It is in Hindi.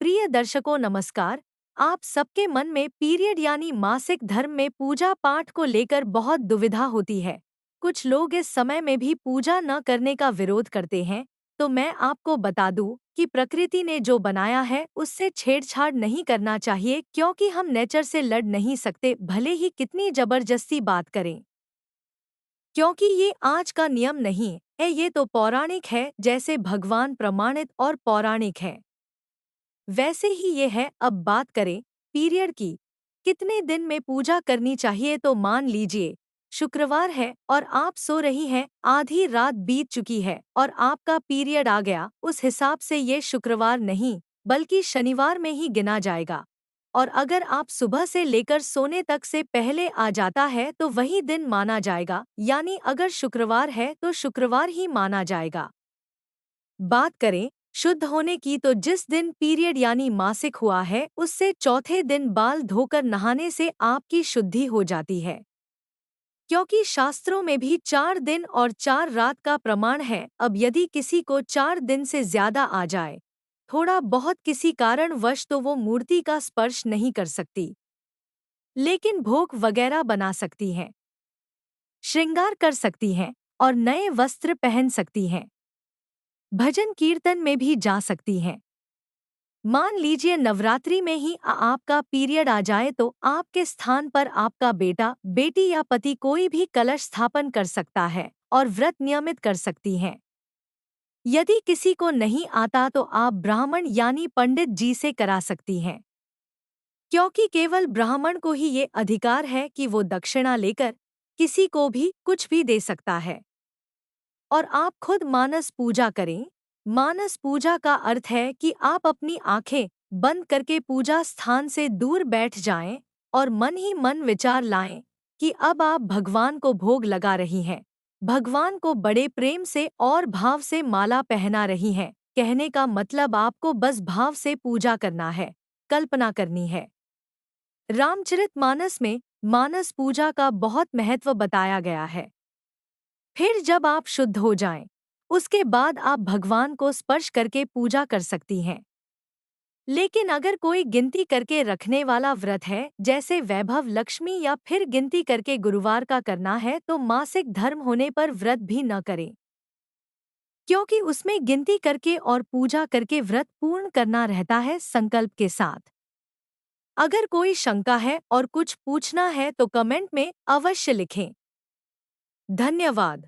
प्रिय दर्शकों नमस्कार। आप सबके मन में पीरियड यानी मासिक धर्म में पूजा पाठ को लेकर बहुत दुविधा होती है। कुछ लोग इस समय में भी पूजा न करने का विरोध करते हैं। तो मैं आपको बता दूं कि प्रकृति ने जो बनाया है उससे छेड़छाड़ नहीं करना चाहिए, क्योंकि हम नेचर से लड़ नहीं सकते भले ही कितनी जबरदस्ती बात करें। क्योंकि ये आज का नियम नहीं है, ये तो पौराणिक है, जैसे भगवान प्रमाणित और पौराणिक है वैसे ही ये है। अब बात करें पीरियड की, कितने दिन में पूजा करनी चाहिए, तो मान लीजिए शुक्रवार है और आप सो रही हैं, आधी रात बीत चुकी है और आपका पीरियड आ गया, उस हिसाब से ये शुक्रवार नहीं बल्कि शनिवार में ही गिना जाएगा। और अगर आप सुबह से लेकर सोने तक से पहले आ जाता है तो वही दिन माना जाएगा, यानी अगर शुक्रवार है तो शुक्रवार ही माना जाएगा। बात करें शुद्ध होने की, तो जिस दिन पीरियड यानी मासिक हुआ है उससे चौथे दिन बाल धोकर नहाने से आपकी शुद्धि हो जाती है, क्योंकि शास्त्रों में भी 4 दिन और 4 रात का प्रमाण है। अब यदि किसी को 4 दिन से ज्यादा आ जाए थोड़ा बहुत किसी कारणवश, तो वो मूर्ति का स्पर्श नहीं कर सकती, लेकिन भोग वगैरह बना सकती हैं, श्रृंगार कर सकती हैं और नए वस्त्र पहन सकती हैं, भजन कीर्तन में भी जा सकती हैं। मान लीजिए नवरात्रि में ही आपका पीरियड आ जाए तो आपके स्थान पर आपका बेटा, बेटी या पति कोई भी कलश स्थापन कर सकता है और व्रत नियमित कर सकती हैं। यदि किसी को नहीं आता तो आप ब्राह्मण यानी पंडित जी से करा सकती हैं, क्योंकि केवल ब्राह्मण को ही ये अधिकार है कि वो दक्षिणा लेकर किसी को भी कुछ भी दे सकता है। और आप खुद मानस पूजा करें। मानस पूजा का अर्थ है कि आप अपनी आंखें बंद करके पूजा स्थान से दूर बैठ जाएं और मन ही मन विचार लाएं कि अब आप भगवान को भोग लगा रही हैं, भगवान को बड़े प्रेम से और भाव से माला पहना रही हैं। कहने का मतलब आपको बस भाव से पूजा करना है, कल्पना करनी है। रामचरितमानस में मानस पूजा का बहुत महत्व बताया गया है। फिर जब आप शुद्ध हो जाएं, उसके बाद आप भगवान को स्पर्श करके पूजा कर सकती हैं। लेकिन अगर कोई गिनती करके रखने वाला व्रत है, जैसे वैभव लक्ष्मी या फिर गिनती करके गुरुवार का करना है, तो मासिक धर्म होने पर व्रत भी न करें, क्योंकि उसमें गिनती करके और पूजा करके व्रत पूर्ण करना रहता है संकल्प के साथ। अगर कोई शंका है और कुछ पूछना है तो कमेंट में अवश्य लिखें। धन्यवाद।